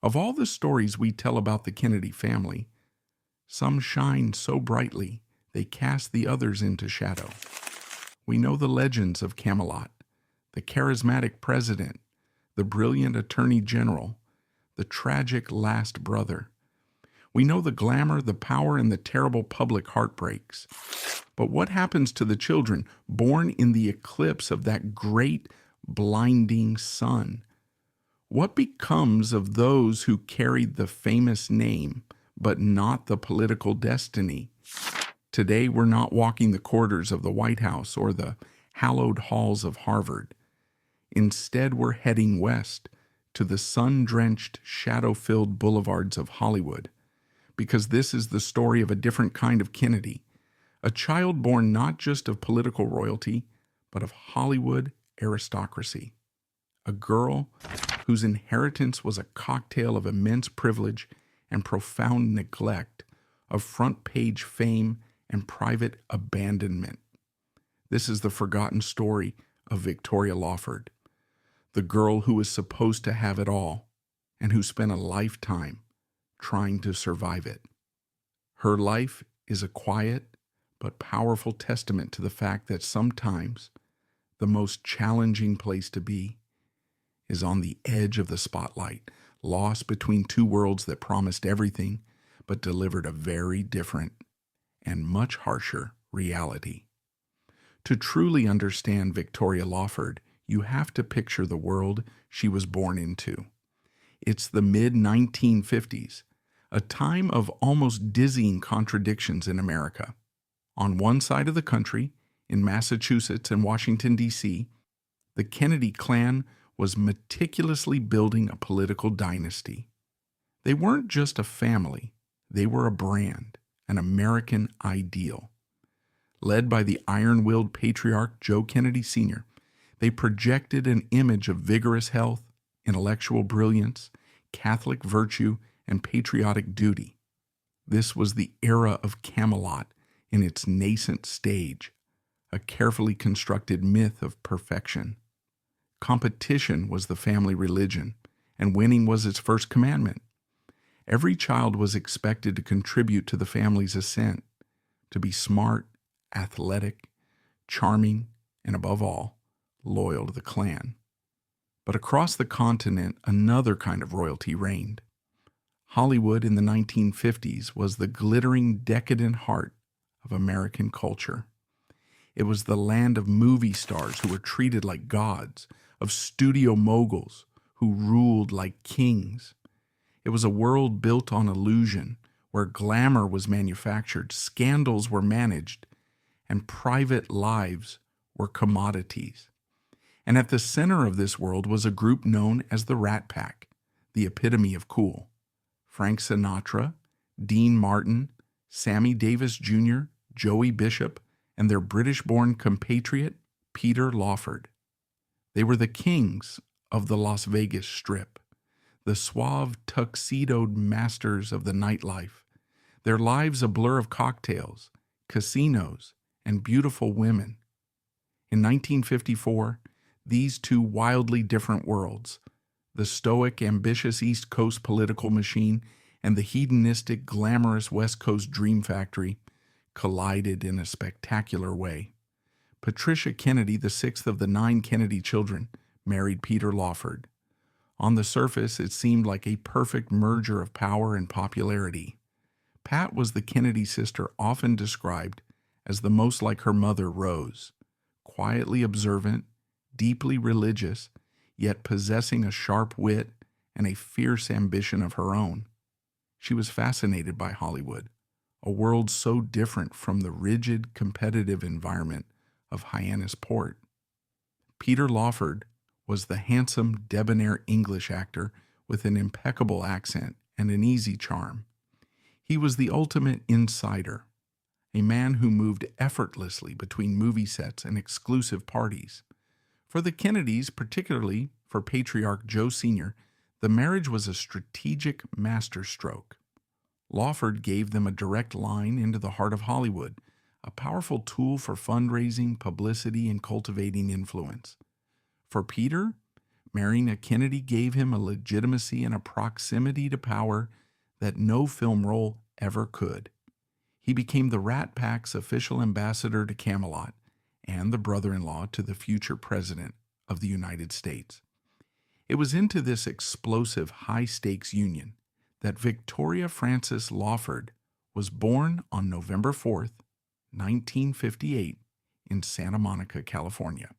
Of all the stories we tell about the Kennedy family, some shine so brightly they cast the others into shadow. We know the legends of Camelot, the charismatic president, the brilliant attorney general, the tragic last brother. We know the glamour, the power, and the terrible public heartbreaks. But what happens to the children born in the eclipse of that great, blinding sun? What becomes of those who carried the famous name, but not the political destiny? Today, we're not walking the corridors of the White House or the hallowed halls of Harvard. Instead, we're heading west to the sun-drenched, shadow-filled boulevards of Hollywood, because this is the story of a different kind of Kennedy, a child born not just of political royalty, but of Hollywood aristocracy, a girl whose inheritance was a cocktail of immense privilege and profound neglect, of front-page fame and private abandonment. This is the forgotten story of Victoria Lawford, the girl who was supposed to have it all and who spent a lifetime trying to survive it. Her life is a quiet but powerful testament to the fact that sometimes the most challenging place to be is on the edge of the spotlight, lost between two worlds that promised everything but delivered a very different and much harsher reality. To truly understand Victoria Lawford, you have to picture the world she was born into. It's the mid-1950s, a time of almost dizzying contradictions in America. On one side of the country, in Massachusetts and Washington, D.C., the Kennedy clan was meticulously building a political dynasty. They weren't just a family, they were a brand, an American ideal. Led by the iron-willed patriarch Joe Kennedy Sr., they projected an image of vigorous health, intellectual brilliance, Catholic virtue, and patriotic duty. This was the era of Camelot in its nascent stage, a carefully constructed myth of perfection. Competition was the family religion, and winning was its first commandment. Every child was expected to contribute to the family's ascent, to be smart, athletic, charming, and above all, loyal to the clan. But across the continent, another kind of royalty reigned. Hollywood in the 1950s was the glittering, decadent heart of American culture. It was the land of movie stars who were treated like gods, of studio moguls who ruled like kings. It was a world built on illusion, where glamour was manufactured, scandals were managed, and private lives were commodities. And at the center of this world was a group known as the Rat Pack, the epitome of cool. Frank Sinatra, Dean Martin, Sammy Davis Jr., Joey Bishop, and their British-born compatriot, Peter Lawford. They were the kings of the Las Vegas Strip, the suave, tuxedoed masters of the nightlife, their lives a blur of cocktails, casinos, and beautiful women. In 1954, these two wildly different worlds, the stoic, ambitious East Coast political machine and the hedonistic, glamorous West Coast dream factory, collided in a spectacular way. Patricia Kennedy, the sixth of the 9 Kennedy children, married Peter Lawford. On the surface, it seemed like a perfect merger of power and popularity. Pat was the Kennedy sister often described as the most like her mother, Rose, quietly observant, deeply religious, yet possessing a sharp wit and a fierce ambition of her own. She was fascinated by Hollywood, a world so different from the rigid, competitive environment of Hyannisport. Peter Lawford was the handsome, debonair English actor with an impeccable accent and an easy charm. He was the ultimate insider, a man who moved effortlessly between movie sets and exclusive parties. For the Kennedys, particularly for Patriarch Joe Sr., the marriage was a strategic masterstroke. Lawford gave them a direct line into the heart of Hollywood, a powerful tool for fundraising, publicity, and cultivating influence. For Peter, Marrying a Kennedy gave him a legitimacy and a proximity to power that no film role ever could. He became the Rat Pack's official ambassador to Camelot and the brother-in-law to the future president of the United States. It was into this explosive, high-stakes union that Victoria Frances Lawford was born on November 4th, 1958, in Santa Monica, California.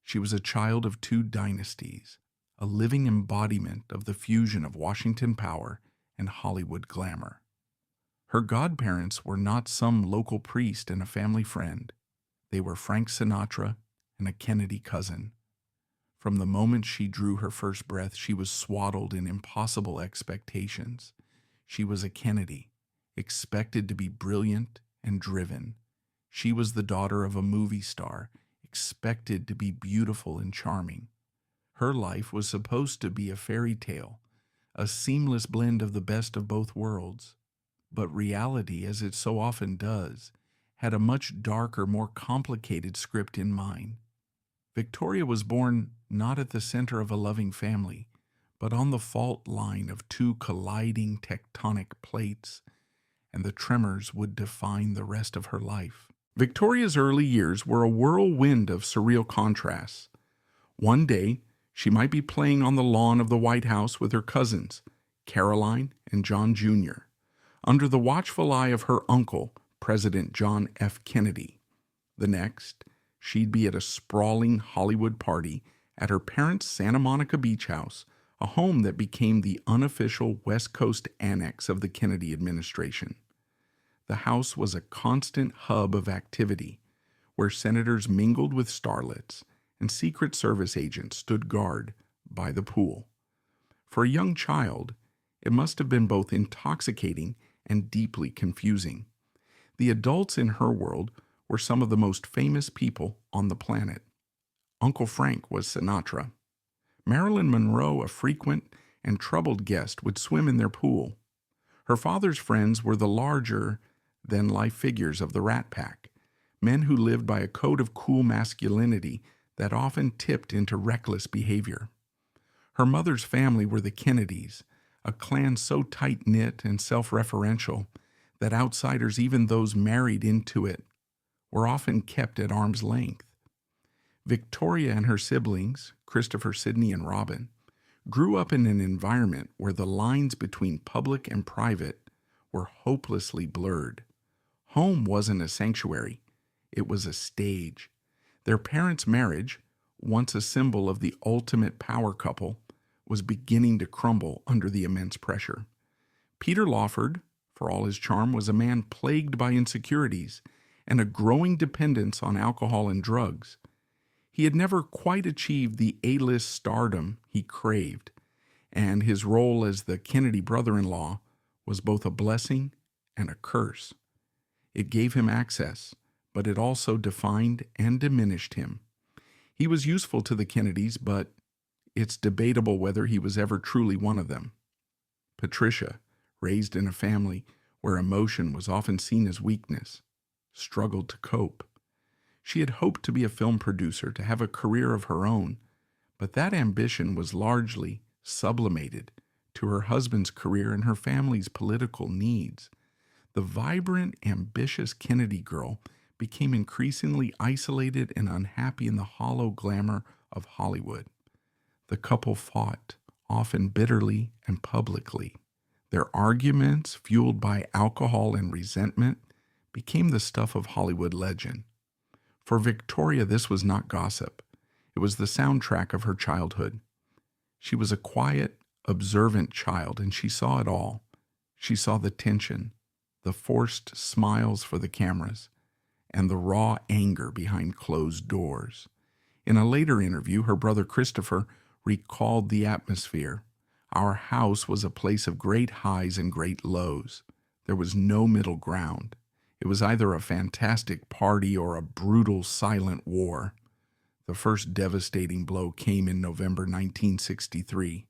She was a child of two dynasties, a living embodiment of the fusion of Washington power and Hollywood glamour. Her godparents were not some local priest and a family friend. They were Frank Sinatra and a Kennedy cousin. From the moment she drew her first breath, she was swaddled in impossible expectations. She was a Kennedy, expected to be brilliant and driven. She was the daughter of a movie star, expected to be beautiful and charming. Her life was supposed to be a fairy tale, a seamless blend of the best of both worlds. But reality, as it so often does, had a much darker, more complicated script in mind. Victoria was born not at the center of a loving family, but on the fault line of two colliding tectonic plates, and the tremors would define the rest of her life. Victoria's early years were a whirlwind of surreal contrasts. One day, she might be playing on the lawn of the White House with her cousins, Caroline and John Jr., under the watchful eye of her uncle, President John F. Kennedy. The next, she'd be at a sprawling Hollywood party at her parents' Santa Monica beach house, a home that became the unofficial West Coast annex of the Kennedy administration. The house was a constant hub of activity, where senators mingled with starlets and Secret Service agents stood guard by the pool. For a young child, it must have been both intoxicating and deeply confusing. The adults in her world were some of the most famous people on the planet. Uncle Frank was Sinatra. Marilyn Monroe, a frequent and troubled guest, would swim in their pool. Her father's friends were the larger-than-life figures of the Rat Pack, men who lived by a code of cool masculinity that often tipped into reckless behavior. Her mother's family were the Kennedys, a clan so tight-knit and self-referential that outsiders, even those married into it, were often kept at arm's length. Victoria and her siblings, Christopher, Sidney, and Robin, grew up in an environment where the lines between public and private were hopelessly blurred. Home wasn't a sanctuary, it was a stage. Their parents' marriage, once a symbol of the ultimate power couple, was beginning to crumble under the immense pressure. Peter Lawford, for all his charm, was a man plagued by insecurities and a growing dependence on alcohol and drugs. He had never quite achieved the A-list stardom he craved, and his role as the Kennedy brother-in-law was both a blessing and a curse. It gave him access, but it also defined and diminished him. He was useful to the Kennedys, but it's debatable whether he was ever truly one of them. Patricia, raised in a family where emotion was often seen as weakness, struggled to cope. She had hoped to be a film producer, to have a career of her own, but that ambition was largely sublimated to her husband's career and her family's political needs. The vibrant, ambitious Kennedy girl became increasingly isolated and unhappy in the hollow glamour of Hollywood. The couple fought, often bitterly and publicly. Their arguments, fueled by alcohol and resentment, became the stuff of Hollywood legend. For Victoria, this was not gossip. It was the soundtrack of her childhood. She was a quiet, observant child, and she saw it all. She saw the tension, the forced smiles for the cameras, and the raw anger behind closed doors. In a later interview, her brother Christopher recalled the atmosphere. Our house was a place of great highs and great lows. There was no middle ground. It was either a fantastic party or a brutal, silent war. The first devastating blow came in November 1963.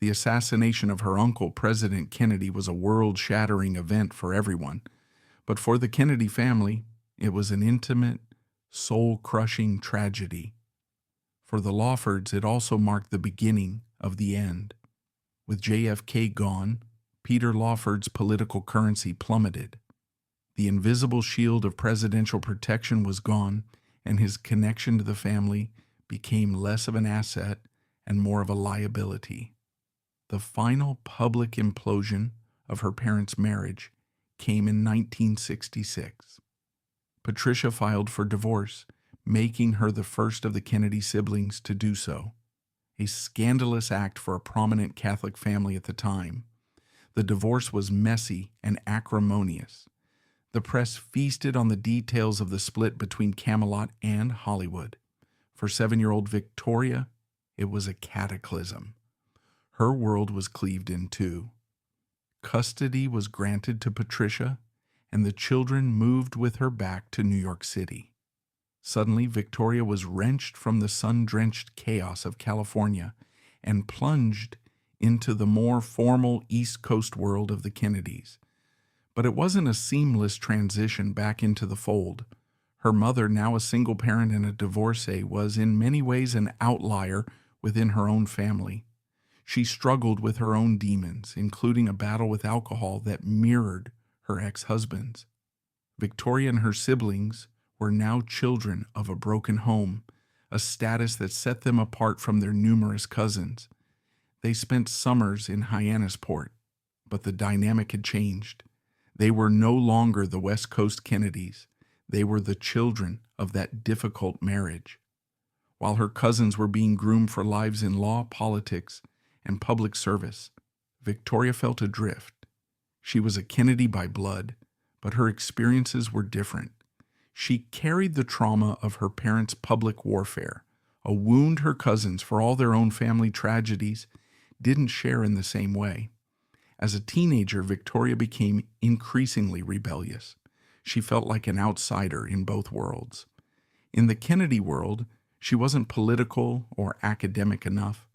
The assassination of her uncle, President Kennedy, was a world-shattering event for everyone. But for the Kennedy family, it was an intimate, soul-crushing tragedy. For the Lawfords, it also marked the beginning of the end. With JFK gone, Peter Lawford's political currency plummeted. The invisible shield of presidential protection was gone, and his connection to the family became less of an asset and more of a liability. The final public implosion of her parents' marriage came in 1966. Patricia filed for divorce, making her the first of the Kennedy siblings to do so, a scandalous act for a prominent Catholic family at the time. The divorce was messy and acrimonious. The press feasted on the details of the split between Camelot and Hollywood. For 7-year-old Victoria, it was a cataclysm. Her world was cleaved in two. Custody was granted to Patricia, and the children moved with her back to New York City. Suddenly, Victoria was wrenched from the sun-drenched chaos of California and plunged into the more formal East Coast world of the Kennedys. But it wasn't a seamless transition back into the fold. Her mother, now a single parent and a divorcee, was in many ways an outlier within her own family. She struggled with her own demons, including a battle with alcohol that mirrored her ex-husband's. Victoria and her siblings were now children of a broken home, a status that set them apart from their numerous cousins. They spent summers in Hyannisport, but the dynamic had changed. They were no longer the West Coast Kennedys. They were the children of that difficult marriage. While her cousins were being groomed for lives in law, politics, and public service, Victoria felt adrift. She was a Kennedy by blood, but her experiences were different. She carried the trauma of her parents' public warfare, a wound her cousins, for all their own family tragedies, didn't share in the same way. As a teenager, Victoria became increasingly rebellious. She felt like an outsider in both worlds. In the Kennedy world, she wasn't political or academic enough.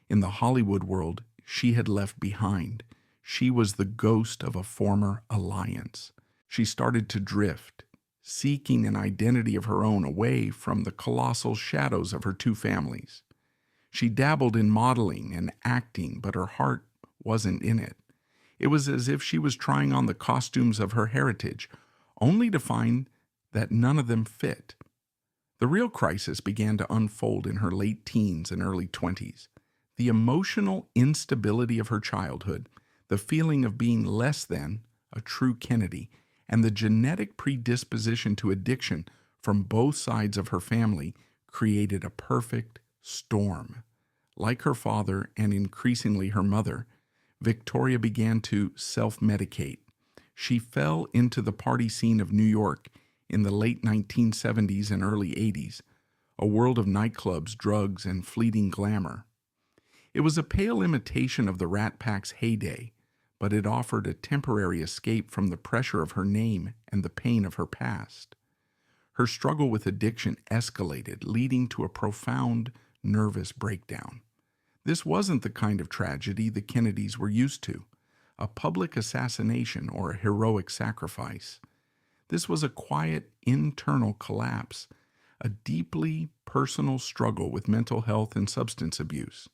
In the Hollywood world, she had left behind. She was the ghost of a former alliance. She started to drift, seeking an identity of her own away from the colossal shadows of her two families. She dabbled in modeling and acting, but her heart wasn't in it. It was as if she was trying on the costumes of her heritage, only to find that none of them fit. The real crisis began to unfold in her late teens and early 20s. The emotional instability of her childhood, the feeling of being less than a true Kennedy, and the genetic predisposition to addiction from both sides of her family created a perfect storm. Like her father and increasingly her mother, Victoria began to self-medicate. She fell into the party scene of New York in the late 1970s and early 80s, a world of nightclubs, drugs, and fleeting glamour. It was a pale imitation of the Rat Pack's heyday, but it offered a temporary escape from the pressure of her name and the pain of her past. Her struggle with addiction escalated, leading to a profound nervous breakdown. This wasn't the kind of tragedy the Kennedys were used to, a public assassination or a heroic sacrifice. This was a quiet internal collapse, a deeply personal struggle with mental health and substance abuse.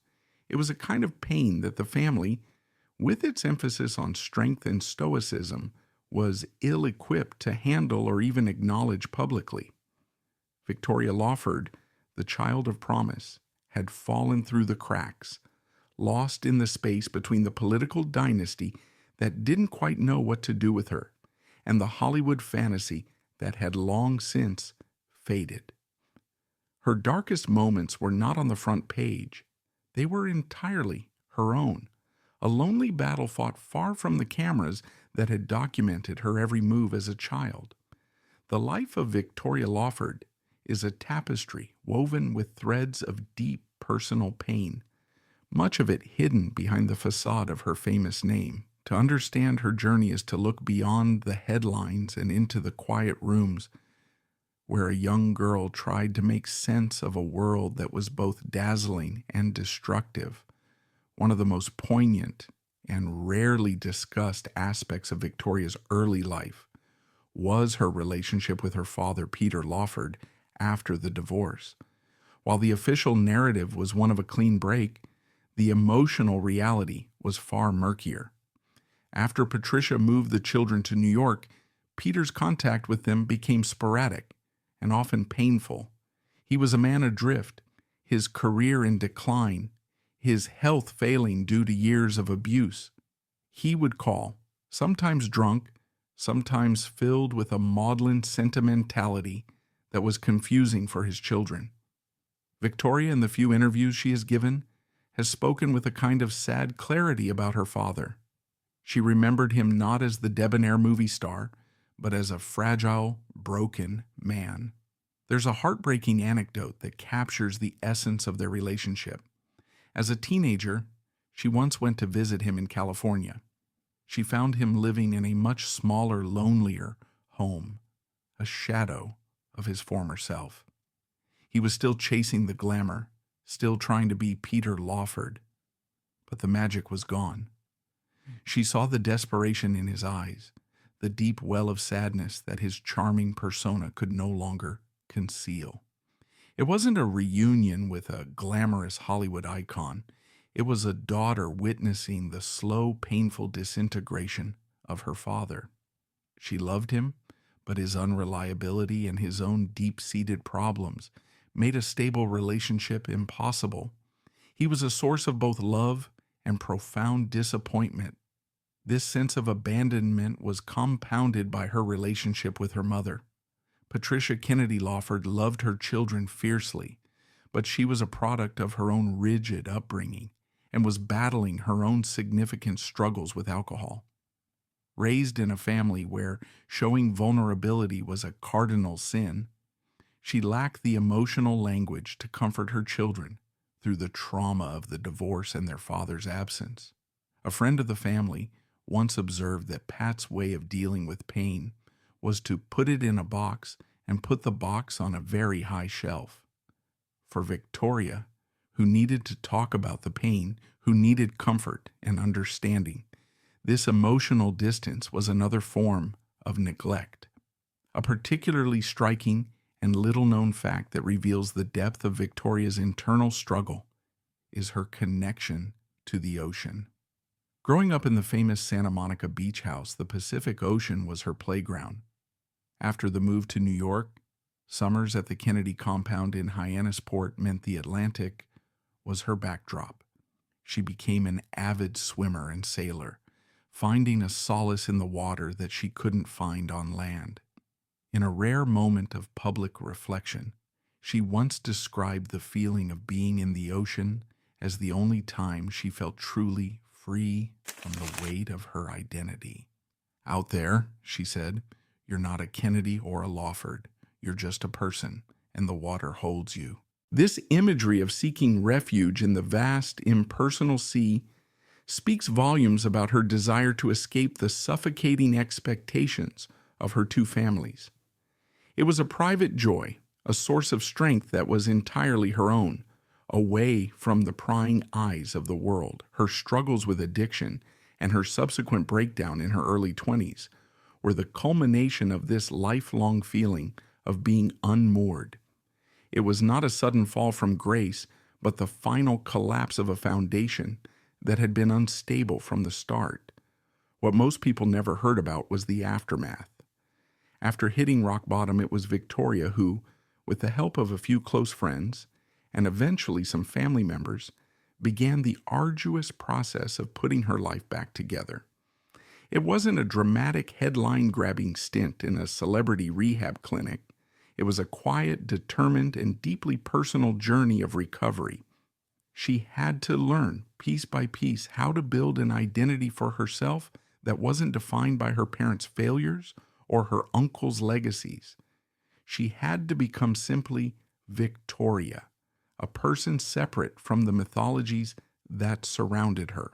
It was a kind of pain that the family, with its emphasis on strength and stoicism, was ill-equipped to handle or even acknowledge publicly. Victoria Lawford, the child of promise, had fallen through the cracks, lost in the space between the political dynasty that didn't quite know what to do with her and the Hollywood fantasy that had long since faded. Her darkest moments were not on the front page. They were entirely her own, a lonely battle fought far from the cameras that had documented her every move as a child. The life of Victoria Lawford is a tapestry woven with threads of deep personal pain, much of it hidden behind the facade of her famous name. To understand her journey is to look beyond the headlines and into the quiet rooms where a young girl tried to make sense of a world that was both dazzling and destructive. One of the most poignant and rarely discussed aspects of Victoria's early life was her relationship with her father, Peter Lawford, after the divorce. While the official narrative was one of a clean break, the emotional reality was far murkier. After Patricia moved the children to New York, Peter's contact with them became sporadic and often painful. He was a man adrift, his career in decline, his health failing due to years of abuse. He would call, sometimes drunk, sometimes filled with a maudlin sentimentality that was confusing for his children. Victoria, in the few interviews she has given, has spoken with a kind of sad clarity about her father. She remembered him not as the debonair movie star, but as a fragile, broken man. There's a heartbreaking anecdote that captures the essence of their relationship. As a teenager, she once went to visit him in California. She found him living in a much smaller, lonelier home, a shadow of his former self. He was still chasing the glamour, still trying to be Peter Lawford, but the magic was gone. She saw the desperation in his eyes, the deep well of sadness that his charming persona could no longer conceal. It wasn't a reunion with a glamorous Hollywood icon. It was a daughter witnessing the slow, painful disintegration of her father. She loved him, but his unreliability and his own deep-seated problems made a stable relationship impossible. He was a source of both love and profound disappointment. This sense of abandonment was compounded by her relationship with her mother. Patricia Kennedy Lawford loved her children fiercely, but she was a product of her own rigid upbringing and was battling her own significant struggles with alcohol. Raised in a family where showing vulnerability was a cardinal sin, she lacked the emotional language to comfort her children through the trauma of the divorce and their father's absence. A friend of the family once observed that Pat's way of dealing with pain was to put it in a box and put the box on a very high shelf. For Victoria, who needed to talk about the pain, who needed comfort and understanding, this emotional distance was another form of neglect. A particularly striking and little-known fact that reveals the depth of Victoria's internal struggle is her connection to the ocean. Growing up in the famous Santa Monica beach house, the Pacific Ocean was her playground. After the move to New York, summers at the Kennedy compound in Hyannisport meant the Atlantic was her backdrop. She became an avid swimmer and sailor, finding a solace in the water that she couldn't find on land. In a rare moment of public reflection, she once described the feeling of being in the ocean as the only time she felt truly free from the weight of her identity. Out there, she said, you're not a Kennedy or a Lawford. You're just a person, and the water holds you. This imagery of seeking refuge in the vast, impersonal sea speaks volumes about her desire to escape the suffocating expectations of her two families. It was a private joy, a source of strength that was entirely her own, away from the prying eyes of the world. Her struggles with addiction and her subsequent breakdown in her early 20s were the culmination of this lifelong feeling of being unmoored. It was not a sudden fall from grace, but the final collapse of a foundation that had been unstable from the start. What most people never heard about was the aftermath. After hitting rock bottom, it was Victoria who, with the help of a few close friends, and eventually some family members, began the arduous process of putting her life back together. It wasn't a dramatic headline-grabbing stint in a celebrity rehab clinic. It was a quiet, determined, and deeply personal journey of recovery. She had to learn, piece by piece, how to build an identity for herself that wasn't defined by her parents' failures or her uncle's legacies. She had to become simply Victoria, a person separate from the mythologies that surrounded her.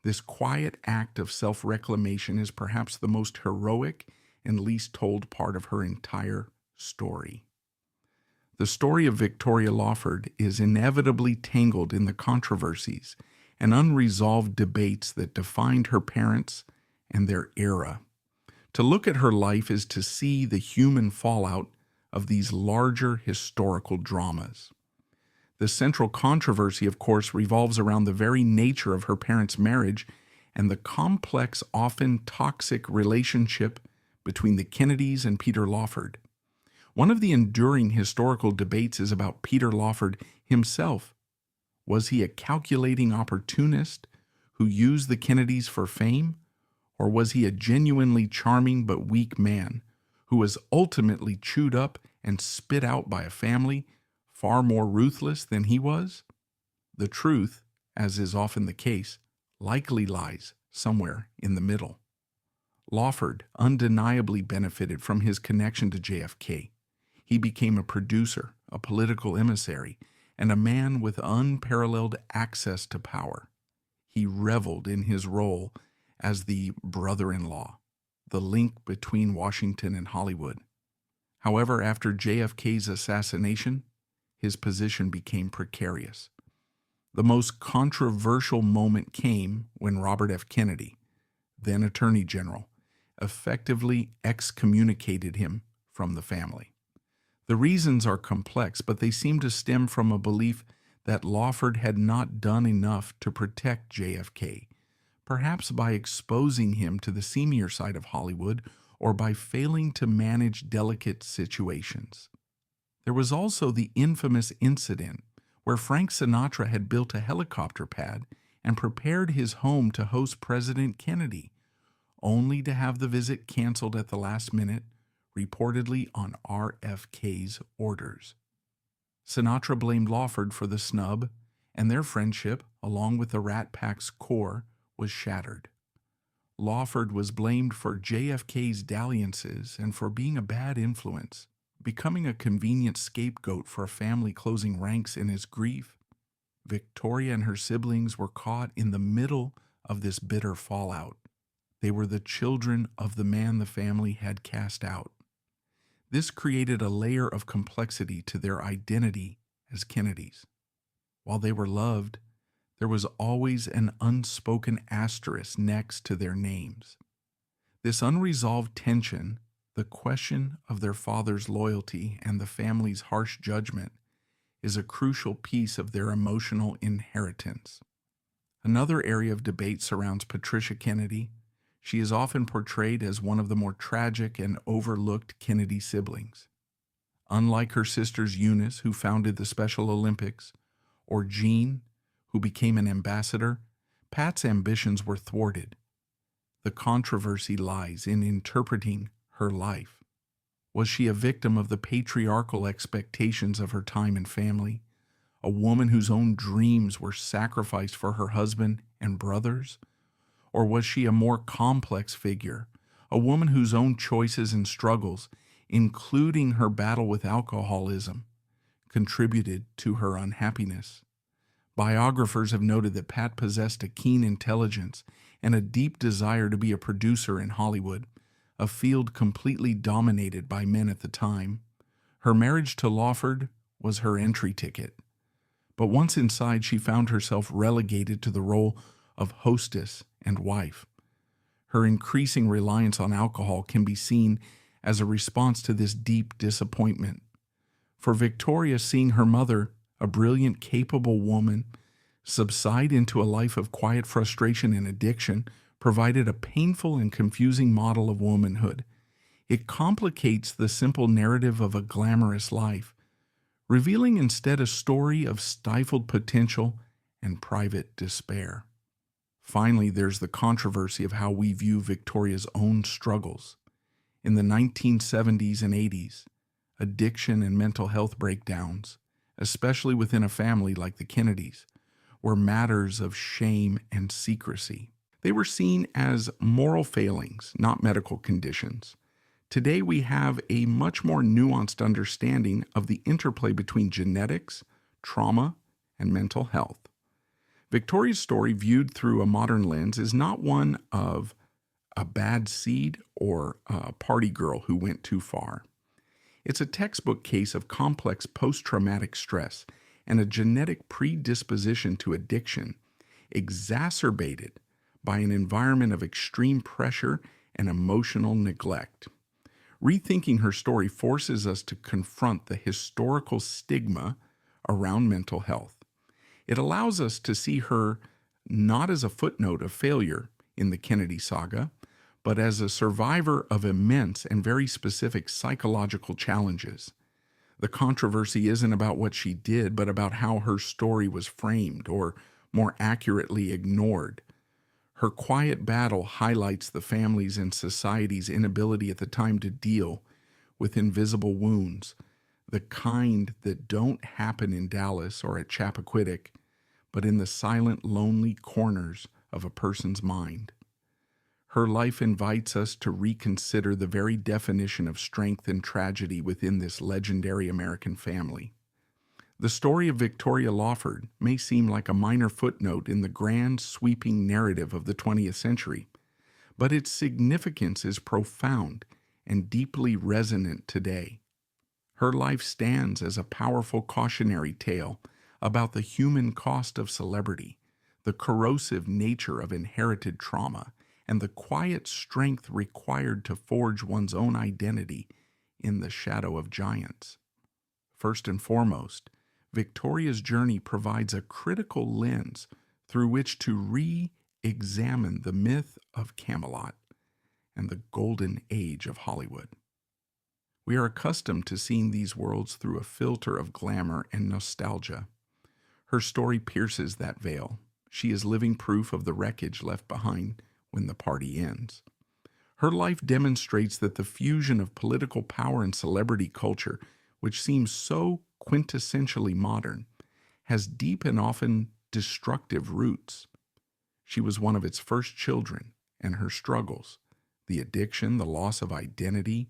This quiet act of self-reclamation is perhaps the most heroic and least told part of her entire story. The story of Victoria Lawford is inevitably tangled in the controversies and unresolved debates that defined her parents and their era. To look at her life is to see the human fallout of these larger historical dramas. The central controversy, of course, revolves around the very nature of her parents' marriage and the complex, often toxic relationship between the Kennedys and Peter Lawford. One of the enduring historical debates is about Peter Lawford himself. Was he a calculating opportunist who used the Kennedys for fame, or was he a genuinely charming but weak man who was ultimately chewed up and spit out by a family far more ruthless than he was? The truth, as is often the case, likely lies somewhere in the middle. Lawford undeniably benefited from his connection to JFK. He became a producer, a political emissary, and a man with unparalleled access to power. He reveled in his role as the brother-in-law, the link between Washington and Hollywood. However, after JFK's assassination, his position became precarious. The most controversial moment came when Robert F. Kennedy, then Attorney General, effectively excommunicated him from the family. The reasons are complex, but they seem to stem from a belief that Lawford had not done enough to protect JFK, perhaps by exposing him to the seamier side of Hollywood or by failing to manage delicate situations. There was also the infamous incident where Frank Sinatra had built a helicopter pad and prepared his home to host President Kennedy, only to have the visit canceled at the last minute, reportedly on RFK's orders. Sinatra blamed Lawford for the snub, and their friendship, along with the Rat Pack's core, was shattered. Lawford was blamed for JFK's dalliances and for being a bad influence, becoming a convenient scapegoat for a family closing ranks in his grief. Victoria and her siblings were caught in the middle of this bitter fallout. They were the children of the man the family had cast out. This created a layer of complexity to their identity as Kennedys. While they were loved, there was always an unspoken asterisk next to their names. This unresolved tension, the question of their father's loyalty and the family's harsh judgment, is a crucial piece of their emotional inheritance. Another area of debate surrounds Patricia Kennedy. She is often portrayed as one of the more tragic and overlooked Kennedy siblings. Unlike her sisters Eunice, who founded the Special Olympics, or Jean, who became an ambassador, Pat's ambitions were thwarted. The controversy lies in interpreting her life. Was she a victim of the patriarchal expectations of her time and family, a woman whose own dreams were sacrificed for her husband and brothers? Or was she a more complex figure, a woman whose own choices and struggles, including her battle with alcoholism, contributed to her unhappiness? Biographers have noted that Pat possessed a keen intelligence and a deep desire to be a producer in Hollywood, a field completely dominated by men at the time. Her marriage to Lawford was her entry ticket. But once inside, she found herself relegated to the role of hostess and wife. Her increasing reliance on alcohol can be seen as a response to this deep disappointment. For Victoria, seeing her mother, a brilliant, capable woman, subside into a life of quiet frustration and addiction provided a painful and confusing model of womanhood. It complicates the simple narrative of a glamorous life, revealing instead a story of stifled potential and private despair. Finally, there's the controversy of how we view Victoria's own struggles. In the 1970s and 80s, addiction and mental health breakdowns, especially within a family like the Kennedys, were matters of shame and secrecy. They were seen as moral failings, not medical conditions. Today we have a much more nuanced understanding of the interplay between genetics, trauma, and mental health. Victoria's story, viewed through a modern lens, is not one of a bad seed or a party girl who went too far. It's a textbook case of complex post-traumatic stress and a genetic predisposition to addiction, exacerbated by an environment of extreme pressure and emotional neglect. Rethinking her story forces us to confront the historical stigma around mental health. It allows us to see her not as a footnote of failure in the Kennedy saga, but as a survivor of immense and very specific psychological challenges. The controversy isn't about what she did, but about how her story was framed, or more accurately, ignored. Her quiet battle highlights the family's and society's inability at the time to deal with invisible wounds, the kind that don't happen in Dallas or at Chappaquiddick, but in the silent, lonely corners of a person's mind. Her life invites us to reconsider the very definition of strength and tragedy within this legendary American family. The story of Victoria Lawford may seem like a minor footnote in the grand, sweeping narrative of the 20th century, but its significance is profound and deeply resonant today. Her life stands as a powerful cautionary tale about the human cost of celebrity, the corrosive nature of inherited trauma, and the quiet strength required to forge one's own identity in the shadow of giants. First and foremost, Victoria's journey provides a critical lens through which to re-examine the myth of Camelot and the golden age of Hollywood. We are accustomed to seeing these worlds through a filter of glamour and nostalgia. Her story pierces that veil. She is living proof of the wreckage left behind when the party ends. Her life demonstrates that the fusion of political power and celebrity culture, which seems so quintessentially modern, has deep and often destructive roots. She was one of its first children, and her struggles, the addiction, the loss of identity,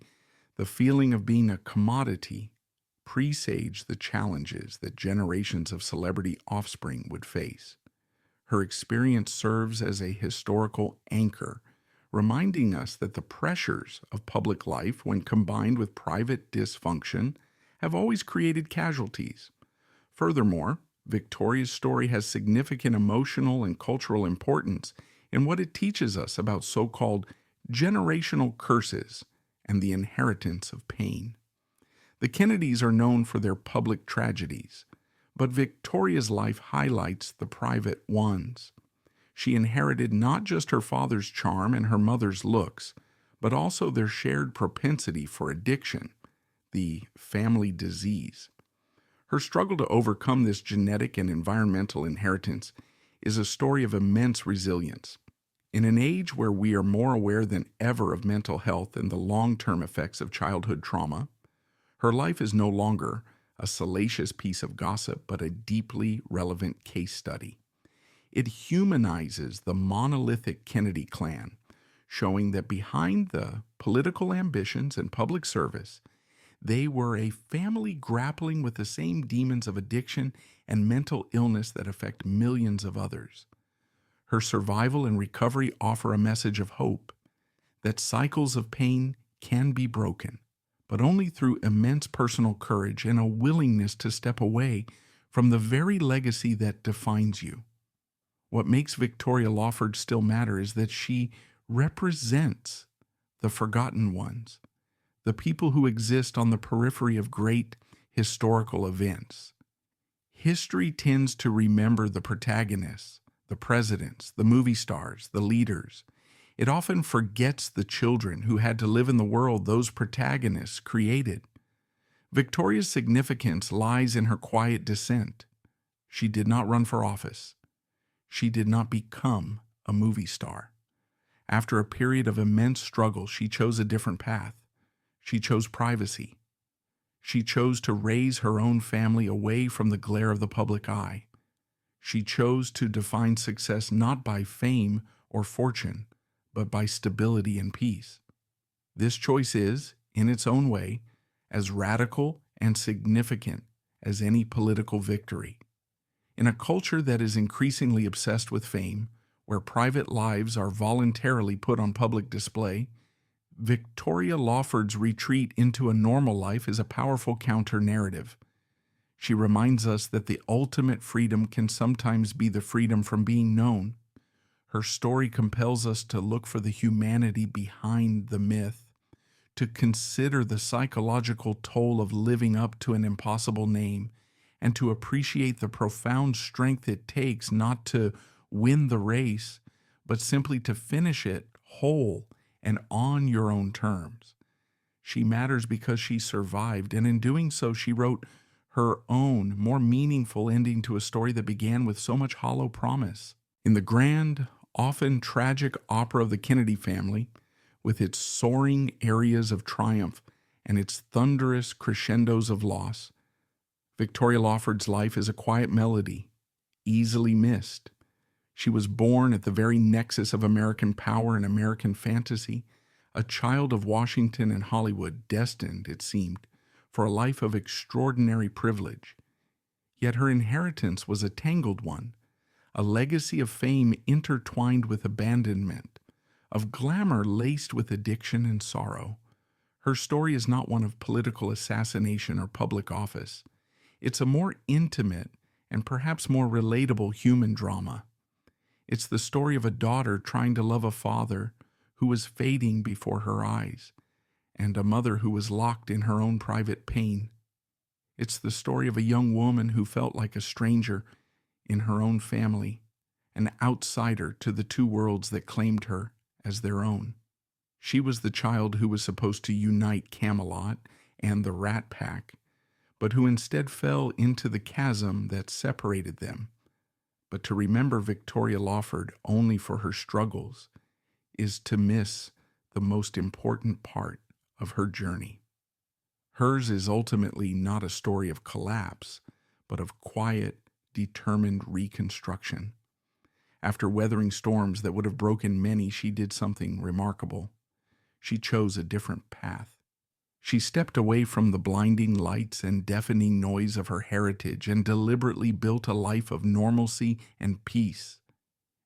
the feeling of being a commodity, presage the challenges that generations of celebrity offspring would face. Her experience serves as a historical anchor, reminding us that the pressures of public life, when combined with private dysfunction, have always created casualties. Furthermore, Victoria's story has significant emotional and cultural importance in what it teaches us about so-called generational curses and the inheritance of pain. The Kennedys are known for their public tragedies, but Victoria's life highlights the private ones. She inherited not just her father's charm and her mother's looks, but also their shared propensity for addiction, the family disease. Her struggle to overcome this genetic and environmental inheritance is a story of immense resilience. In an age where we are more aware than ever of mental health and the long-term effects of childhood trauma, her life is no longer a salacious piece of gossip, but a deeply relevant case study. It humanizes the monolithic Kennedy clan, showing that behind the political ambitions and public service, they were a family grappling with the same demons of addiction and mental illness that affect millions of others. Her survival and recovery offer a message of hope, that cycles of pain can be broken, but only through immense personal courage and a willingness to step away from the very legacy that defines you. What makes Victoria Lawford still matter is that she represents the forgotten ones, the people who exist on the periphery of great historical events. History tends to remember the protagonists, the presidents, the movie stars, the leaders. It often forgets the children who had to live in the world those protagonists created. Victoria's significance lies in her quiet descent. She did not run for office. She did not become a movie star. After a period of immense struggle, she chose a different path. She chose privacy. She chose to raise her own family away from the glare of the public eye. She chose to define success not by fame or fortune, but by stability and peace. This choice is, in its own way, as radical and significant as any political victory. In a culture that is increasingly obsessed with fame, where private lives are voluntarily put on public display, Victoria Lawford's retreat into a normal life is a powerful counter-narrative. She reminds us that the ultimate freedom can sometimes be the freedom from being known. Her story compels us to look for the humanity behind the myth, to consider the psychological toll of living up to an impossible name, and to appreciate the profound strength it takes not to win the race, but simply to finish it whole and on your own terms. She matters because she survived, and in doing so, she wrote her own, more meaningful ending to a story that began with so much hollow promise. In the grand, often tragic opera of the Kennedy family, with its soaring arias of triumph and its thunderous crescendos of loss, Victoria Lawford's life is a quiet melody, easily missed. She was born at the very nexus of American power and American fantasy, a child of Washington and Hollywood, destined, it seemed, for a life of extraordinary privilege. Yet her inheritance was a tangled one, a legacy of fame intertwined with abandonment, of glamour laced with addiction and sorrow. Her story is not one of political assassination or public office. It's a more intimate and perhaps more relatable human drama. It's the story of a daughter trying to love a father who was fading before her eyes, and a mother who was locked in her own private pain. It's the story of a young woman who felt like a stranger in her own family, an outsider to the two worlds that claimed her as their own. She was the child who was supposed to unite Camelot and the Rat Pack, but who instead fell into the chasm that separated them. But to remember Victoria Lawford only for her struggles is to miss the most important part of her journey. Hers is ultimately not a story of collapse, but of quiet, determined reconstruction. After weathering storms that would have broken many, she did something remarkable. She chose a different path. She stepped away from the blinding lights and deafening noise of her heritage and deliberately built a life of normalcy and peace.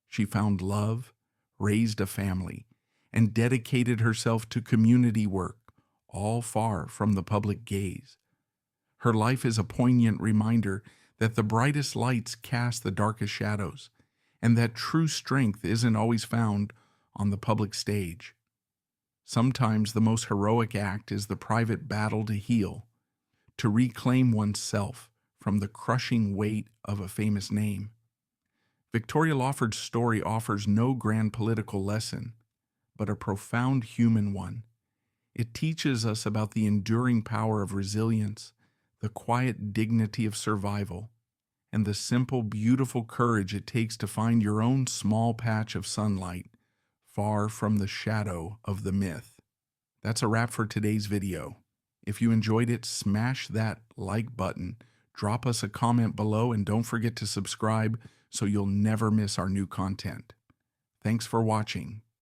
She found love, raised a family, and dedicated herself to community work, all far from the public gaze. Her life is a poignant reminder that the brightest lights cast the darkest shadows, and that true strength isn't always found on the public stage. Sometimes the most heroic act is the private battle to heal, to reclaim oneself from the crushing weight of a famous name. Victoria Lawford's story offers no grand political lesson, but a profound human one. It teaches us about the enduring power of resilience, the quiet dignity of survival, and the simple, beautiful courage it takes to find your own small patch of sunlight, far from the shadow of the myth. That's a wrap for today's video. If you enjoyed it, smash that like button, drop us a comment below, and don't forget to subscribe so you'll never miss our new content. Thanks for watching.